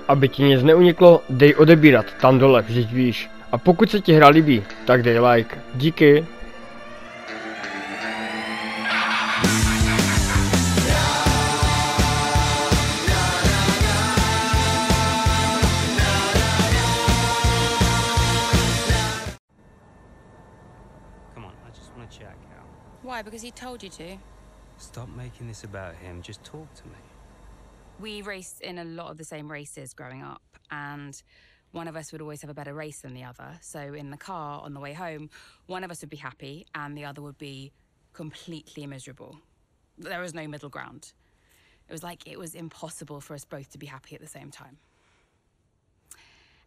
Aby ti nic neuniklo, dej odebírat tam dole, vždyť víš. A pokud se ti hra líbí, tak dej like. Díky. Come on, I just want to check out. Why? Because he told you to? Stop making this about him. Just talk to me. We raced in a lot of the same races growing up, and one of us would always have a better race than the other. So in the car on the way home, one of us would be happy and the other would be completely miserable. There was no middle ground. It was like it was impossible for us both to be happy at the same time.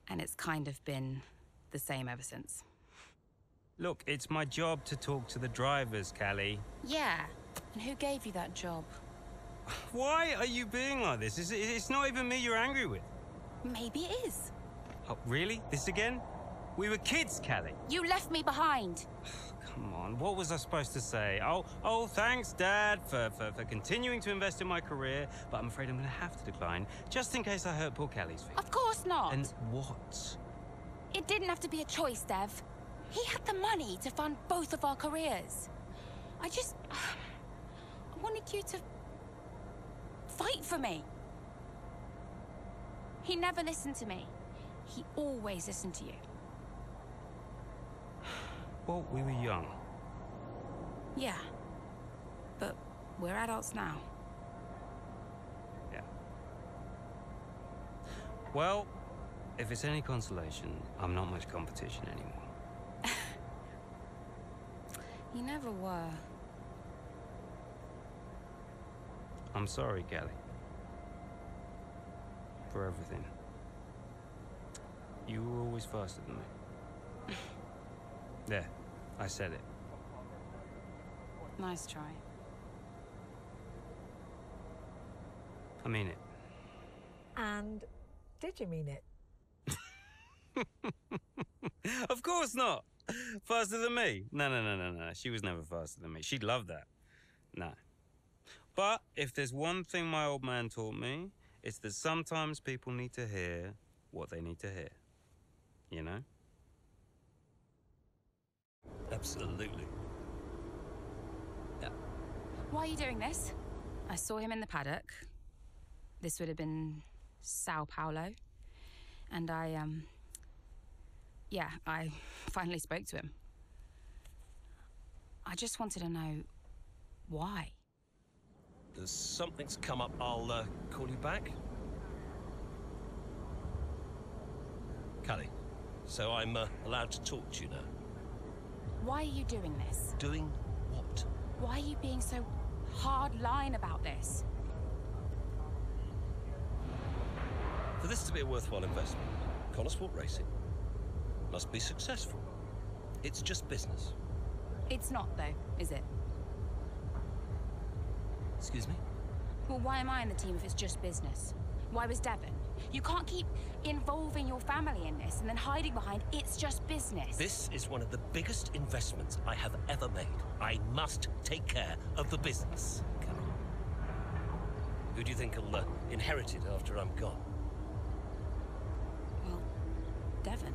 And it's kind of been the same ever since. Look, it's my job to talk to the drivers, Callie. Yeah, and who gave you that job? Why are you being like this? It's not even me you're angry with. Maybe it is. Oh, really? This again? We were kids, Callie. You left me behind. Come on, what was I supposed to say? Oh, thanks, Dad, for continuing to invest in my career, but I'm afraid I'm going to have to decline, just in case I hurt poor Callie's feelings. Of course not. And what? It didn't have to be a choice, Dev. He had the money to fund both of our careers. I wanted you to fight for me. He never listened to me. He always listened to you. Well, we were young. Yeah. But we're adults now. Yeah. Well, if it's any consolation, I'm not much competition anymore. You never were. I'm sorry, Callie. For everything. You were always faster than me. There, I said it. Nice try. I mean it. And did you mean it? Of course not! Faster than me? No. She was never faster than me. She'd love that. No. But if there's one thing my old man taught me, it's that sometimes people need to hear what they need to hear. You know? Absolutely. Yeah. Why are you doing this? I saw him in the paddock. This would have been Sao Paulo. And I finally spoke to him. I just wanted to know why. There's something's come up. I'll call you back. Callie, so I'm allowed to talk to you now. Why are you doing this? Doing what? Why are you being so hard-line about this? For this to be a worthwhile investment, Connosport Racing must be successful. It's just business. It's not, though, is it? Excuse me? Well, why am I in the team if it's just business? Why was Devon? You can't keep involving your family in this and then hiding behind it's just business. This is one of the biggest investments I have ever made. I must take care of the business. Come on. Who do you think will inherit it after I'm gone? Well, Devon.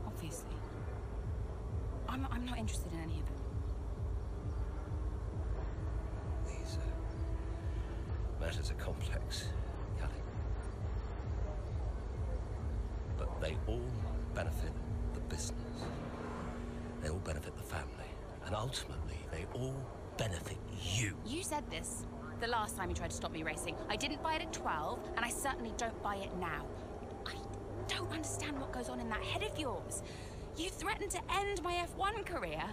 Obviously. I'm not interested in any of it. These matters are complex, Callie. But they all benefit the business. They all benefit the family. And ultimately, they all benefit you. You said this the last time you tried to stop me racing. I didn't buy it at 12, and I certainly don't buy it now. I don't understand what goes on in that head of yours. You threatened to end my F1 career,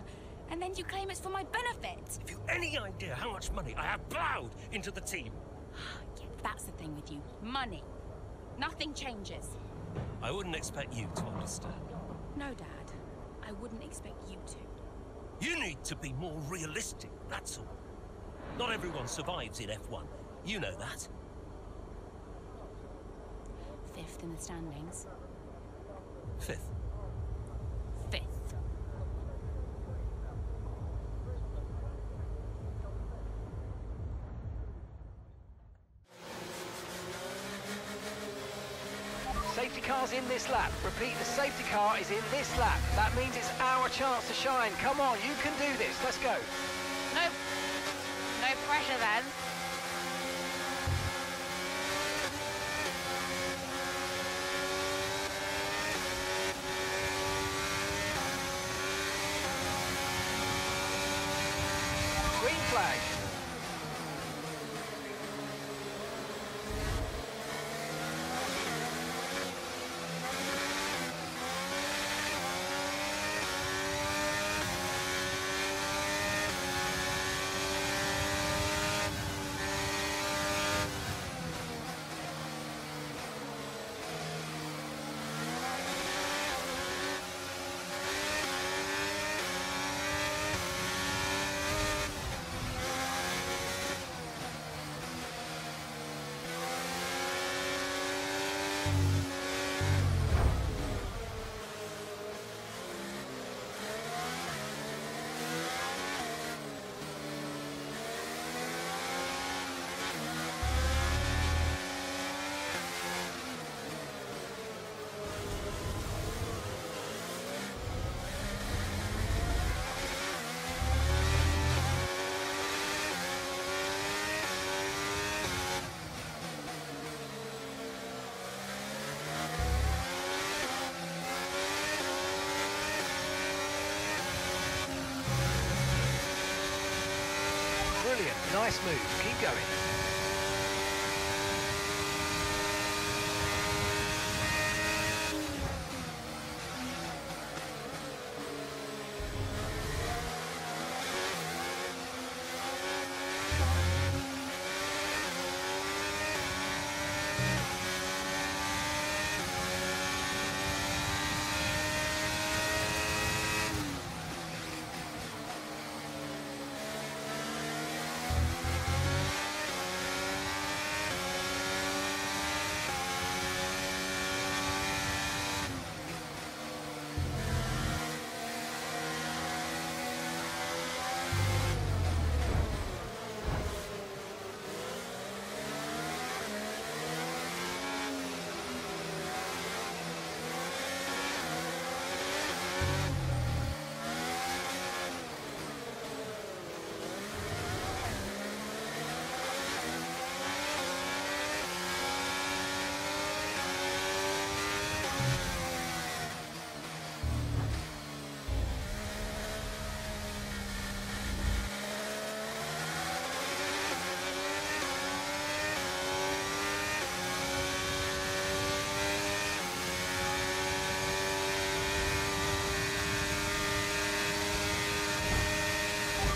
and then you claim it's for my benefit. Have you any idea how much money I have plowed into the team? Yeah, that's the thing with you. Money. Nothing changes. I wouldn't expect you to understand. No, Dad. I wouldn't expect you to. You need to be more realistic, that's all. Not everyone survives in F1. You know that. 5th in the standings. 5th. 5th. car's in this lap. Repeat, the safety car is in this lap. That means it's our chance to shine. Come on, you can do this. Let's go. No pressure then. Green flag. Brilliant, nice move, keep going.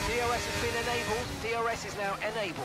DRS has been enabled. DRS is now enabled.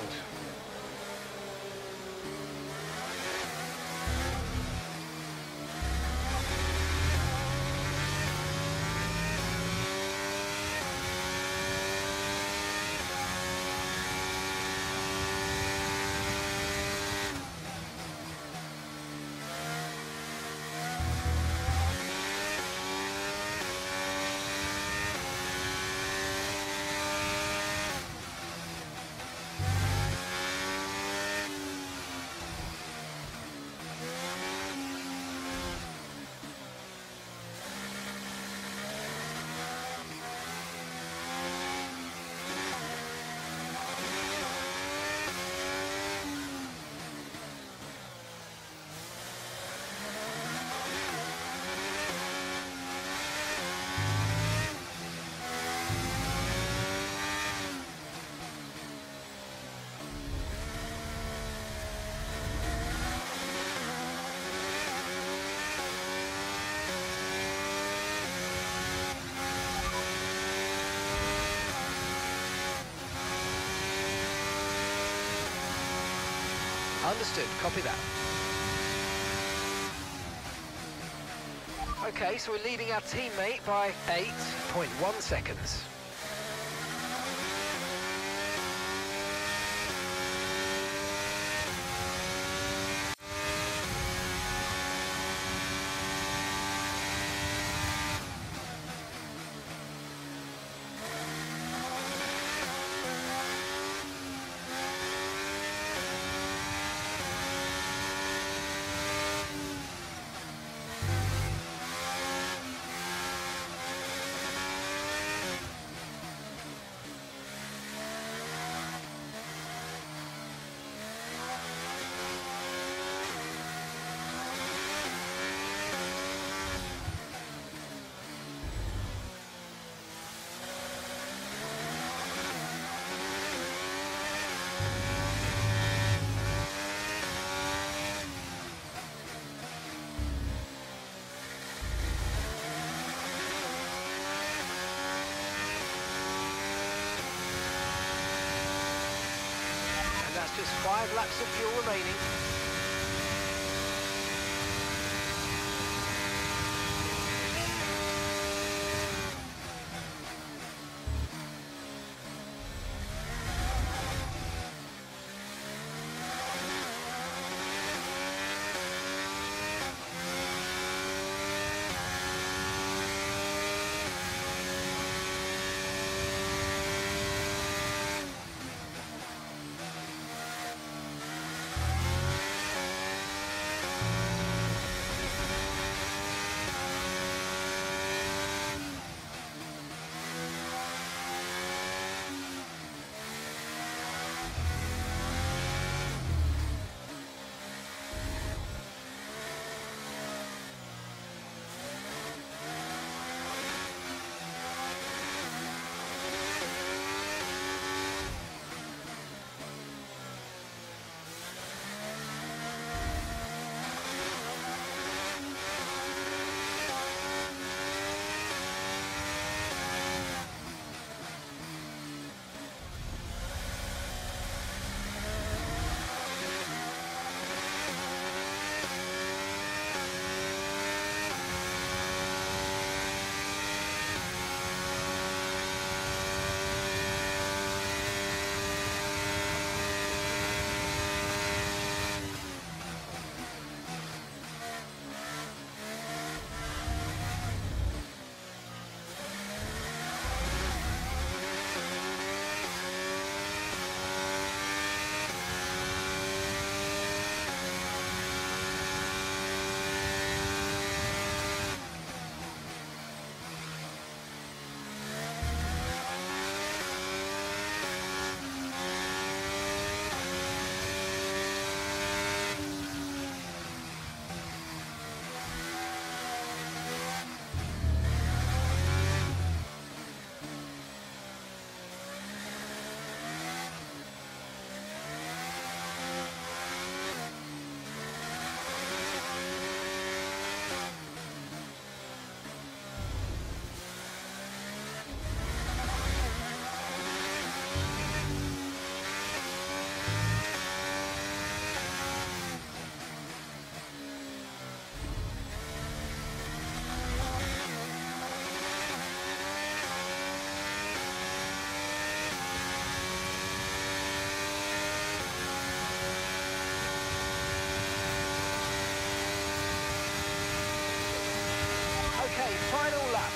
Understood, copy that. Okay, so we're leading our teammate by 8.1 seconds. just 5 laps of fuel remaining.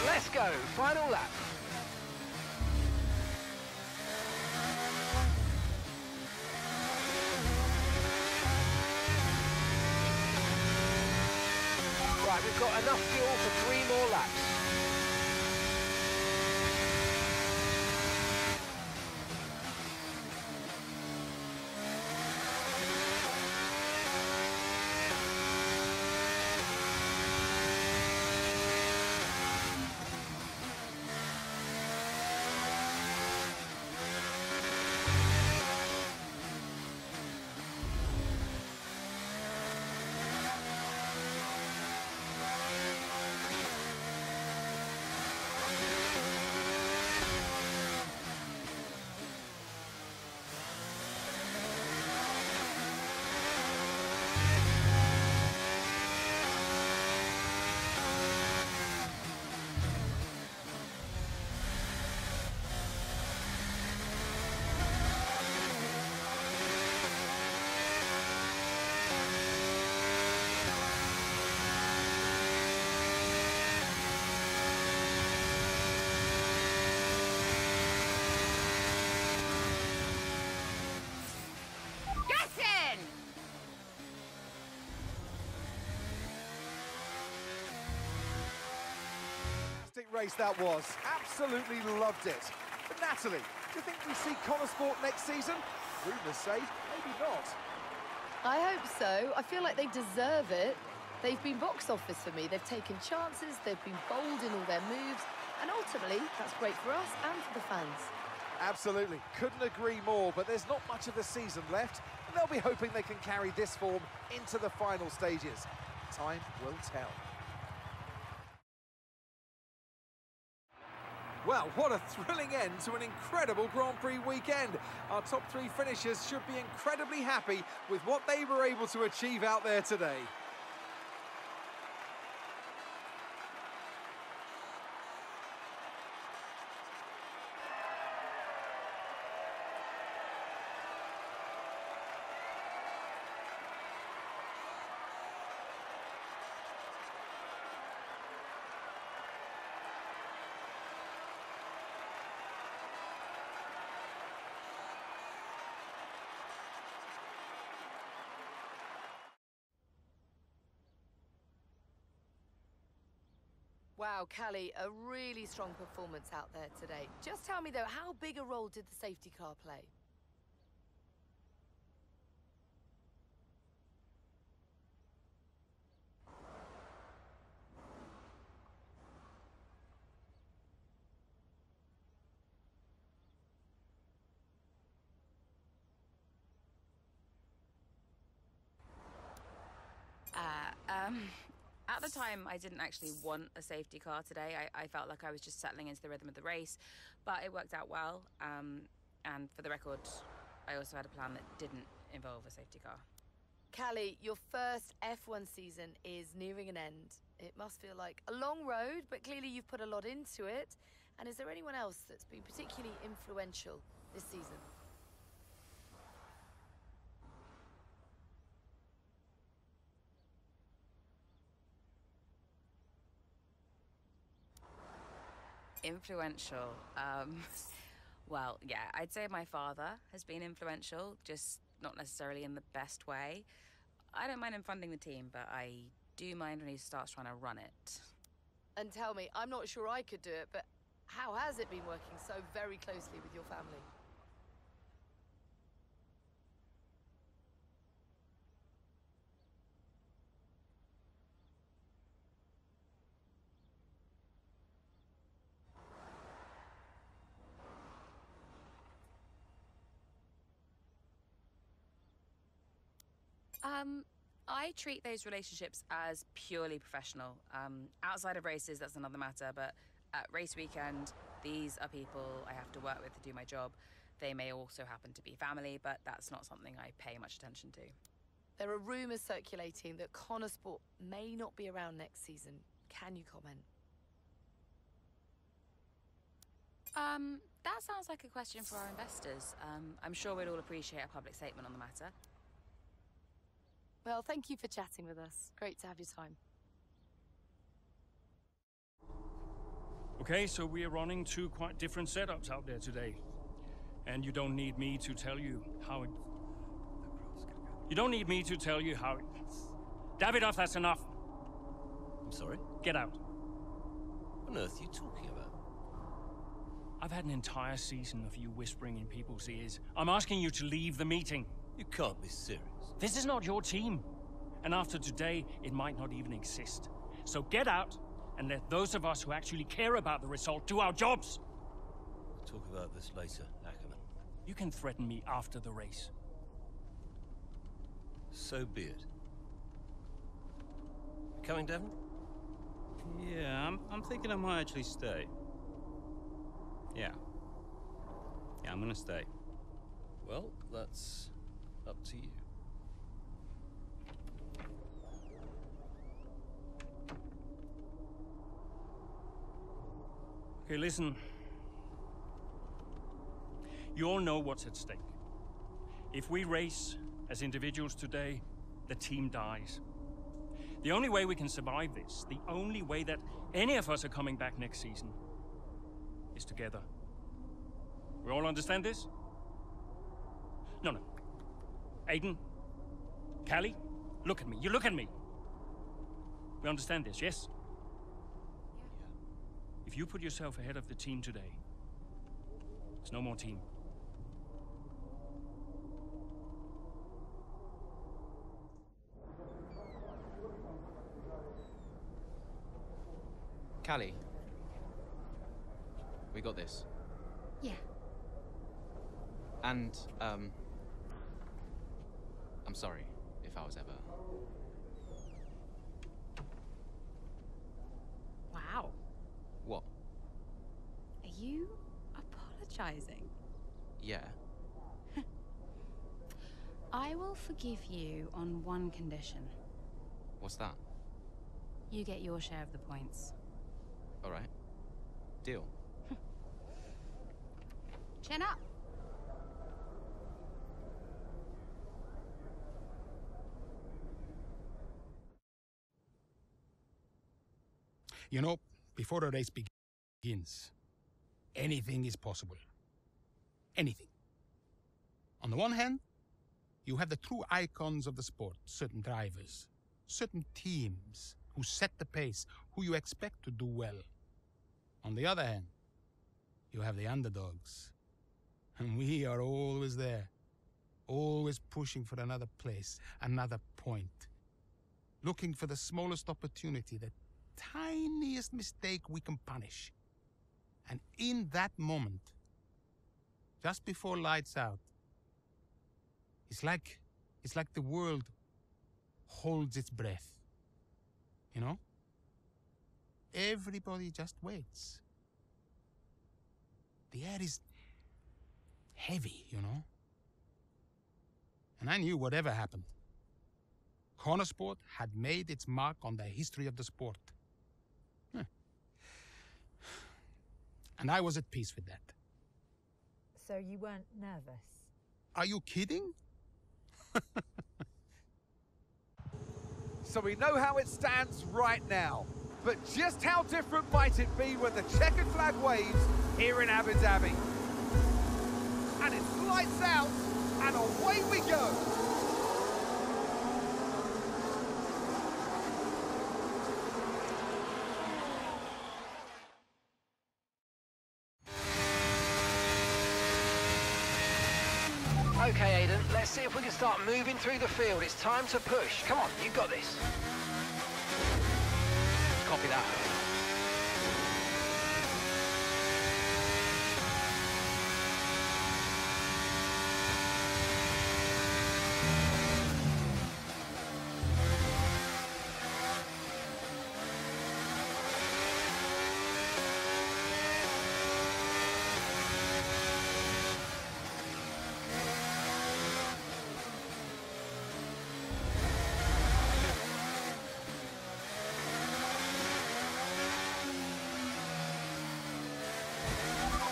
Let's go, final lap. Right, we've got enough fuel for 3 more laps. Race that was. Absolutely loved it. But Natalie, do you think we see Connor Sport next season? Rumours say maybe not. I hope so. I feel like they deserve it. They've been box office for me. They've taken chances, they've been bold in all their moves, and ultimately, that's great for us and for the fans. Absolutely. Couldn't agree more, but there's not much of the season left, and they'll be hoping they can carry this form into the final stages. Time will tell. Well, what a thrilling end to an incredible Grand Prix weekend. Our top three finishers should be incredibly happy with what they were able to achieve out there today. Wow, Callie, a really strong performance out there today. Just tell me, though, how big a role did the safety car play? At the time, I didn't actually want a safety car today. I felt like I was just settling into the rhythm of the race, but it worked out well. And for the record, I also had a plan that didn't involve a safety car. Callie, your first F1 season is nearing an end. It must feel like a long road, but clearly you've put a lot into it. And is there anyone else that's been particularly influential this season? Influential. Well, yeah, I'd say my father has been influential, just not necessarily in the best way. I don't mind him funding the team, but I do mind when he starts trying to run it. And tell me, I'm not sure I could do it, but how has it been working so very closely with your family? I treat those relationships as purely professional. Outside of races, that's another matter, but at race weekend, these are people I have to work with to do my job. They may also happen to be family, but that's not something I pay much attention to. There are rumours circulating that Connor Sport may not be around next season. Can you comment? That sounds like a question for our investors. I'm sure we'd all appreciate a public statement on the matter. Well, thank you for chatting with us. Great to have your time. Okay, so we are running two quite different setups out there today. And you don't need me to tell you how it... You don't need me to tell you how it... Davidoff, that's enough. I'm sorry? Get out. What on earth are you talking about? I've had an entire season of you whispering in people's ears. I'm asking you to leave the meeting. You can't be serious. This is not your team. And after today, it might not even exist. So get out and let those of us who actually care about the result do our jobs. We'll talk about this later, Ackerman. You can threaten me after the race. So be it. You coming, Devon? Yeah, I'm thinking I might actually stay. Yeah. Yeah, I'm gonna stay. Well, that's up to you. Okay, listen. You all know what's at stake. If we race as individuals today, the team dies. The only way we can survive this, the only way that any of us are coming back next season, is together. We all understand this? No. Aiden, Callie, look at me. You look at me. We understand this, yes? If you put yourself ahead of the team today, there's no more team. Callie, we got this. Yeah. And, I'm sorry if I was ever... Wow. What? Are you apologizing? Yeah. I will forgive you on one condition. What's that? You get your share of the points. All right. Deal. Chin up. You know, before a race begins, anything is possible. Anything. On the one hand, you have the true icons of the sport, certain drivers, certain teams who set the pace, who you expect to do well. On the other hand, you have the underdogs. And we are always there, always pushing for another place, another point, looking for the smallest opportunity, the tiniest mistake we can punish. And in that moment, just before lights out, it's like the world holds its breath. You know? Everybody just waits. The air is heavy, you know? And I knew whatever happened, Cornersport had made its mark on the history of the sport. And I was at peace with that. So you weren't nervous? Are you kidding? So we know how it stands right now. But just how different might it be when the checkered flag waves here in Abu Dhabi? And it's lights out, and away we go. Okay, Aidan, let's see if we can start moving through the field. It's time to push. Come on, you got this. Copy that.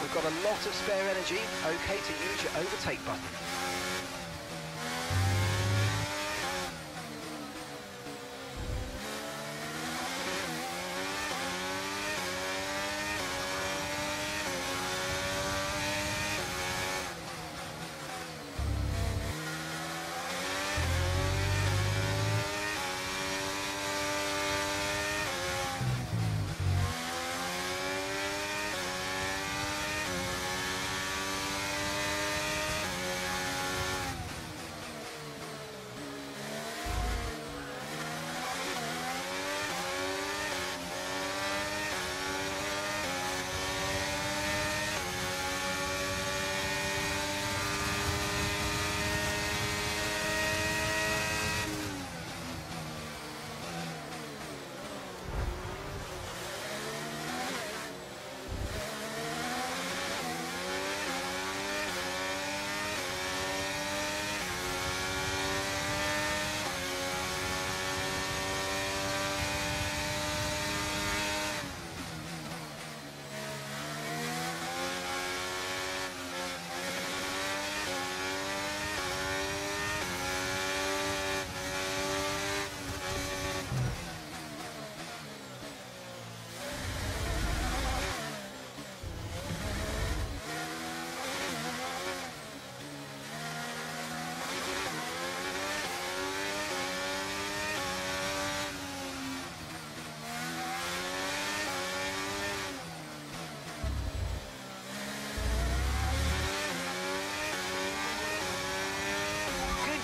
We've got a lot of spare energy. Okay to use your overtake button.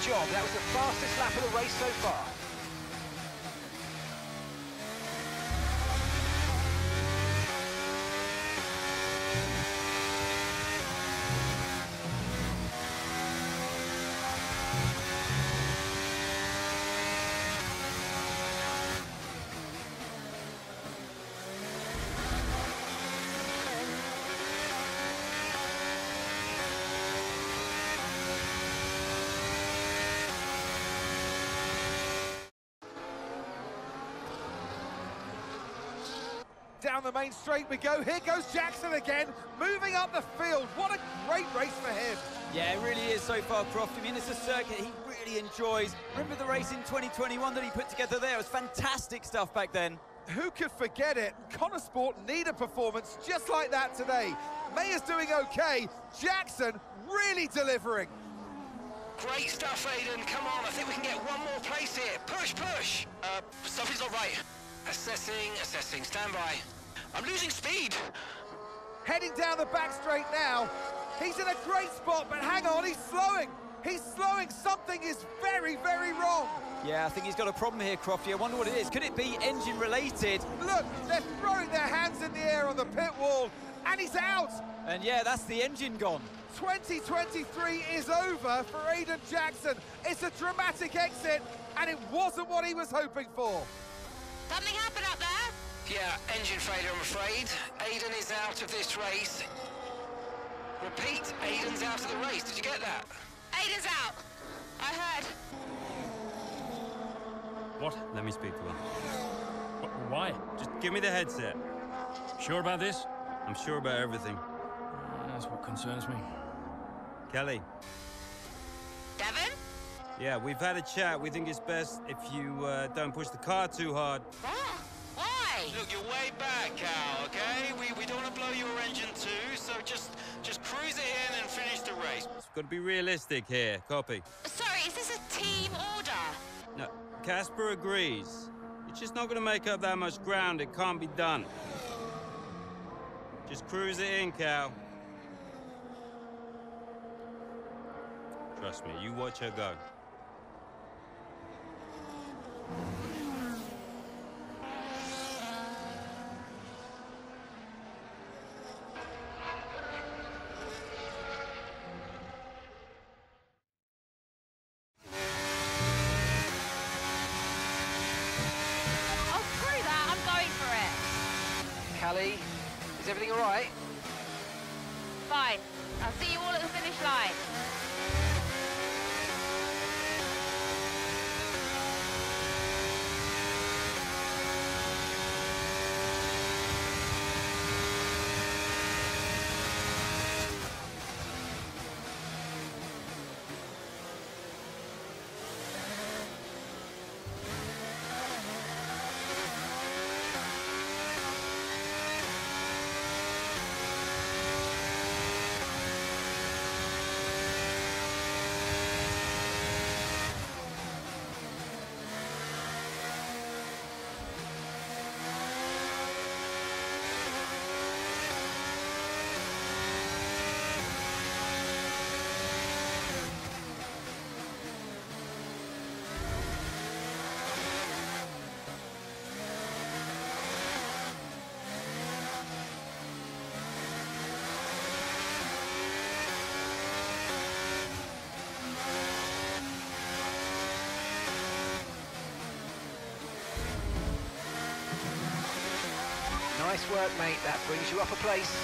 Job. That was the fastest lap of the race so far. Down the main straight we go. Here goes Jackson again, moving up the field. What a great race for him. Yeah, it really is so far, Croft. I mean, it's a circuit he really enjoys. Remember the race in 2021 that he put together there? It was fantastic stuff back then. Who could forget it? Connor Sport need a performance just like that today. Mayer's doing okay. Jackson really delivering. Great stuff, Aiden. Come on, I think we can get one more place here. Push, push. Something's not right. Assessing. Stand by. I'm losing speed. Heading down the back straight now. He's in a great spot, but hang on, he's slowing. He's slowing. Something is very, very wrong. Yeah, I think he's got a problem here, Crofty. I wonder what it is. Could it be engine related? Look, they're throwing their hands in the air on the pit wall, and he's out. And yeah, that's the engine gone. 2023 is over for Aiden Jackson. It's a dramatic exit, and it wasn't what he was hoping for. Something happened up there? Yeah, engine failure, I'm afraid. Aiden is out of this race. Repeat, Aiden's out of the race. Did you get that? Aiden's out. I heard. What? Let me speak to him. Why? Just give me the headset. Sure about this? I'm sure about everything. That's what concerns me. Kelly. Devon? Yeah, we've had a chat. We think it's best if you don't push the car too hard. What? Why? Look, you're way back, Cal, okay? We don't want to blow your engine too, so just cruise it in and finish the race. It's got to be realistic here. Copy. Sorry, is this a team order? No, Casper agrees. It's just not going to make up that much ground. It can't be done. Just cruise it in, Cal. Trust me, you watch her go. Oh, screw that. I'm going for it. Callie, is everything all right? Fine. I'll see you all at the finish line. Nice work, mate. That brings you up a place.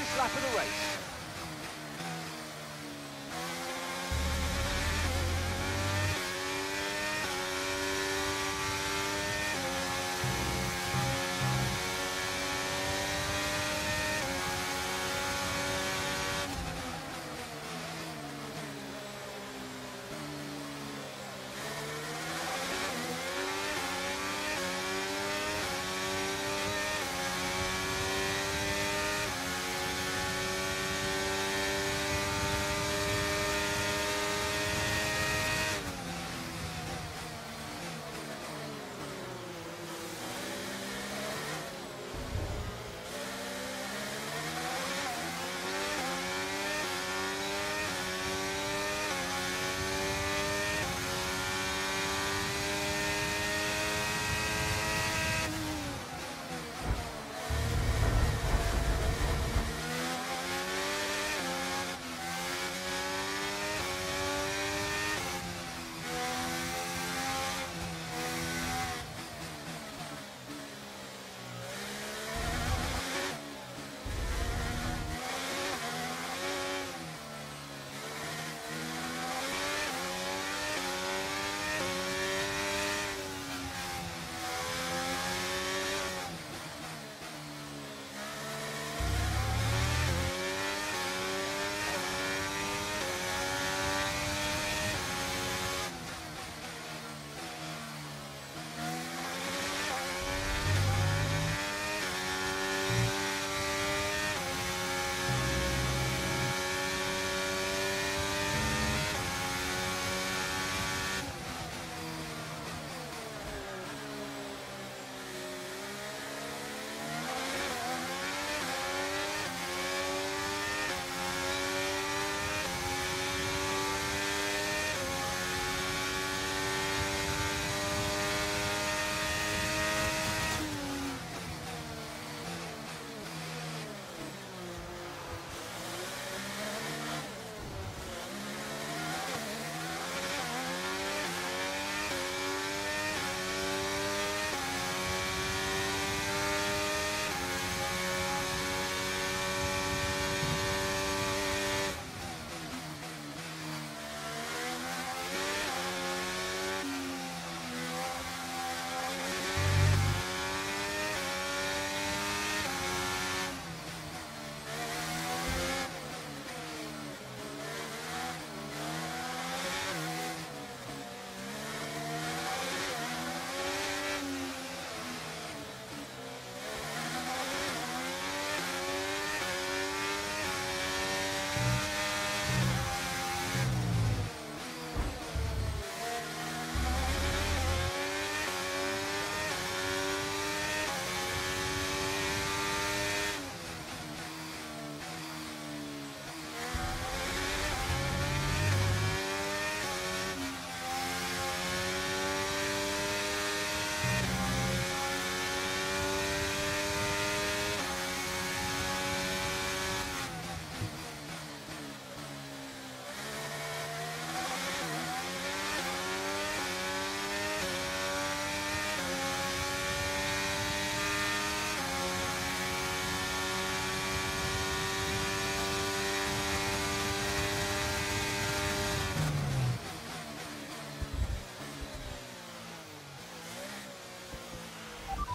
fastest lap of the race.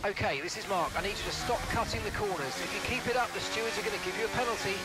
Okay, this is Mark. I need you to stop cutting the corners. If you keep it up, the stewards are going to give you a penalty.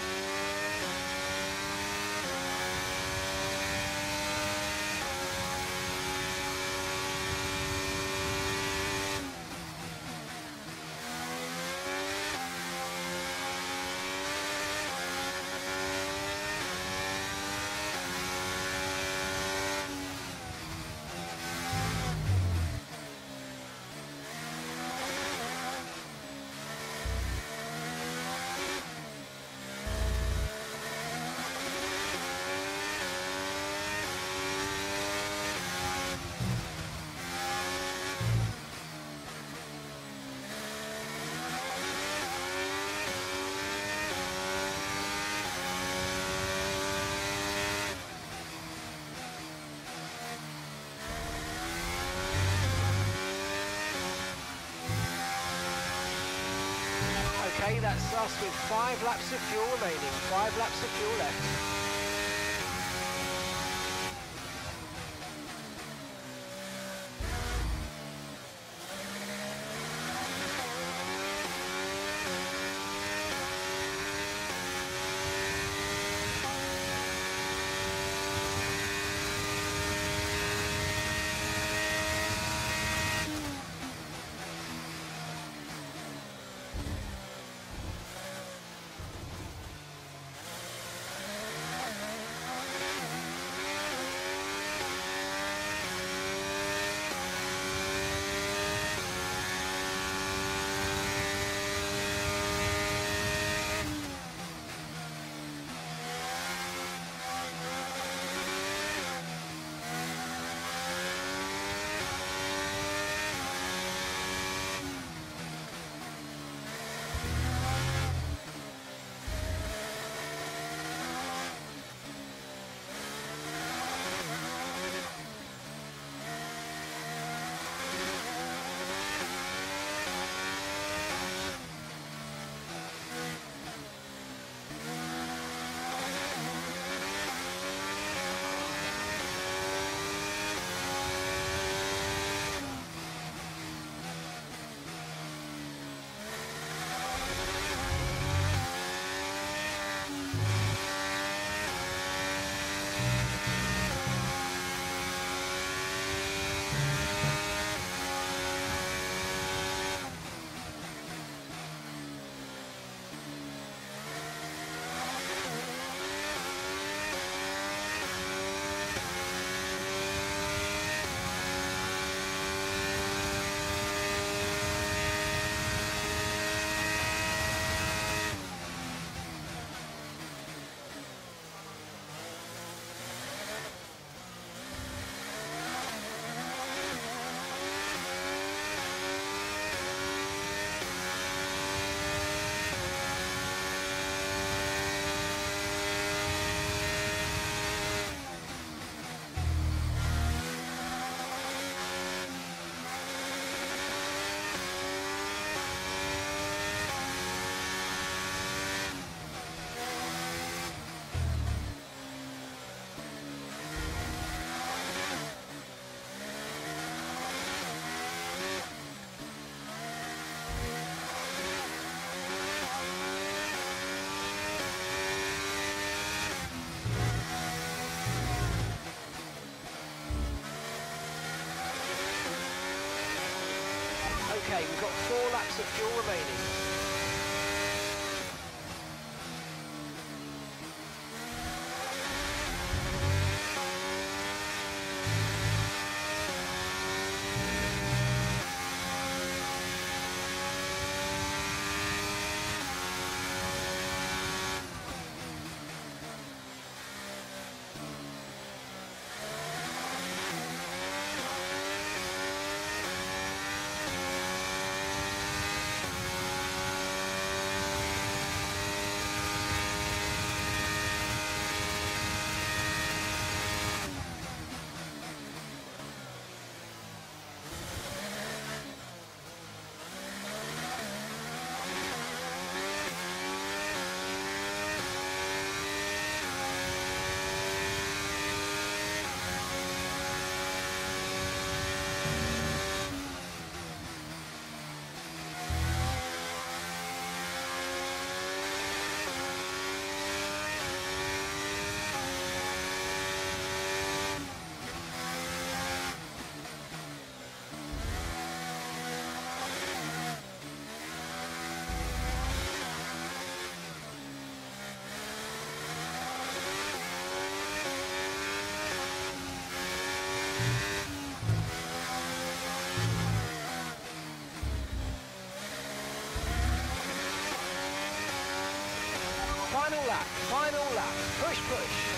that's us with 5 laps of fuel remaining. 5 laps of fuel left. Okay, we've got 4 laps of fuel remaining. Final lap, push, push.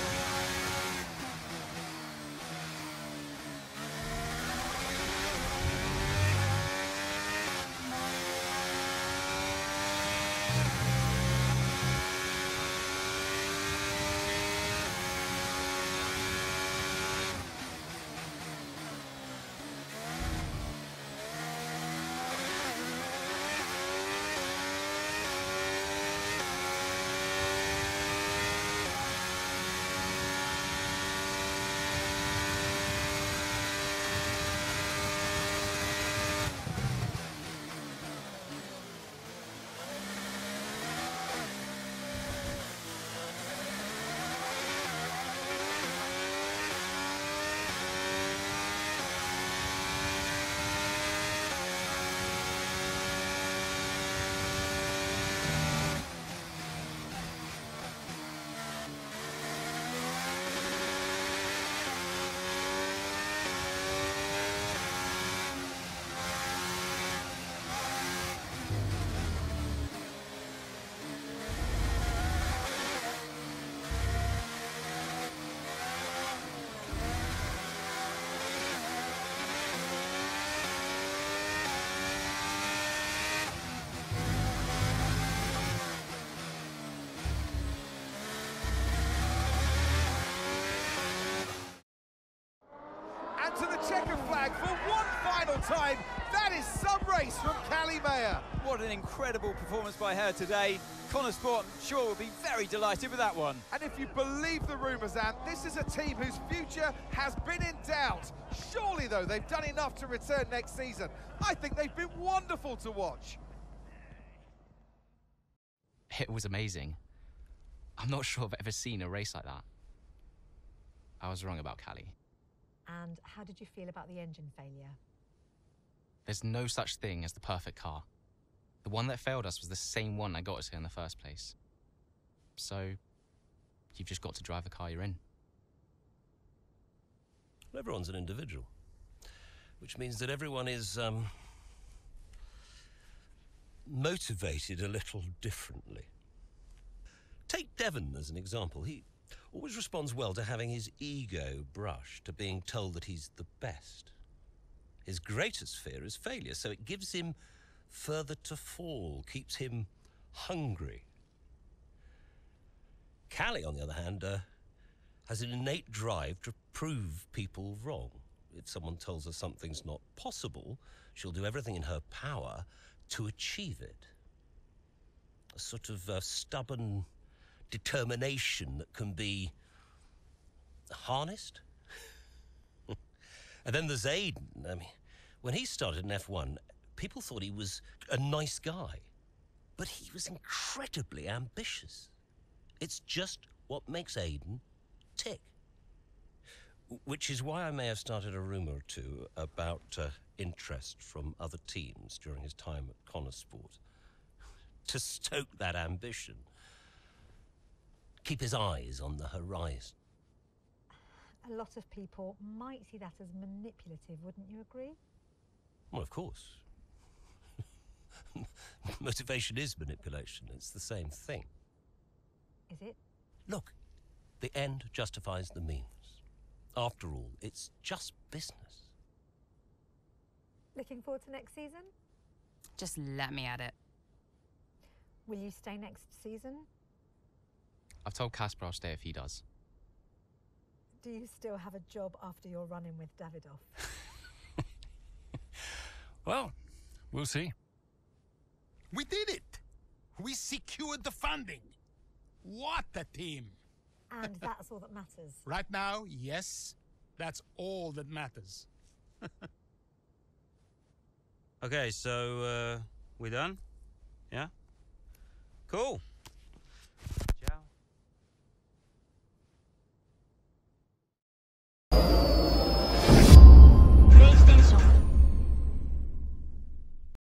salute to the checkered flag for one final time. That is some race from Callie Mayer. What an incredible performance by her today. Connor Sport, I'm sure, will be very delighted with that one. And if you believe the rumours, Ant, this is a team whose future has been in doubt. Surely, though, they've done enough to return next season. I think they've been wonderful to watch. It was amazing. I'm not sure I've ever seen a race like that. I was wrong about Callie. And how did you feel about the engine failure? There's no such thing as the perfect car. The one that failed us was the same one that got us here in the first place. So, you've just got to drive the car you're in. Well, everyone's an individual, which means that everyone is motivated a little differently. Take Devon as an example. He always responds well to having his ego brushed, to being told that he's the best. His greatest fear is failure, so it gives him further to fall, keeps him hungry. Callie, on the other hand, has an innate drive to prove people wrong. If someone tells her something's not possible, she'll do everything in her power to achieve it. A sort of stubborn determination that can be harnessed. And then there's Aiden. I mean, when he started in F1, people thought he was a nice guy, but he was incredibly ambitious. It's just what makes Aiden tick. Which is why I may have started a rumour or two about interest from other teams during his time at Connor Sport. To stoke that ambition. Keep his eyes on the horizon. A lot of people might see that as manipulative, wouldn't you agree? Well, of course. Motivation is manipulation. It's the same thing. Is it? Look, the end justifies the means. After all, it's just business. Looking forward to next season? Just let me at it. Will you stay next season? I've told Casper I'll stay if he does. Do you still have a job after your run-in with Davidoff? Well, we'll see. We did it! We secured the funding! What a team! And that's all that matters. Right now, yes, that's all that matters. Okay, so, we done? Yeah? Cool.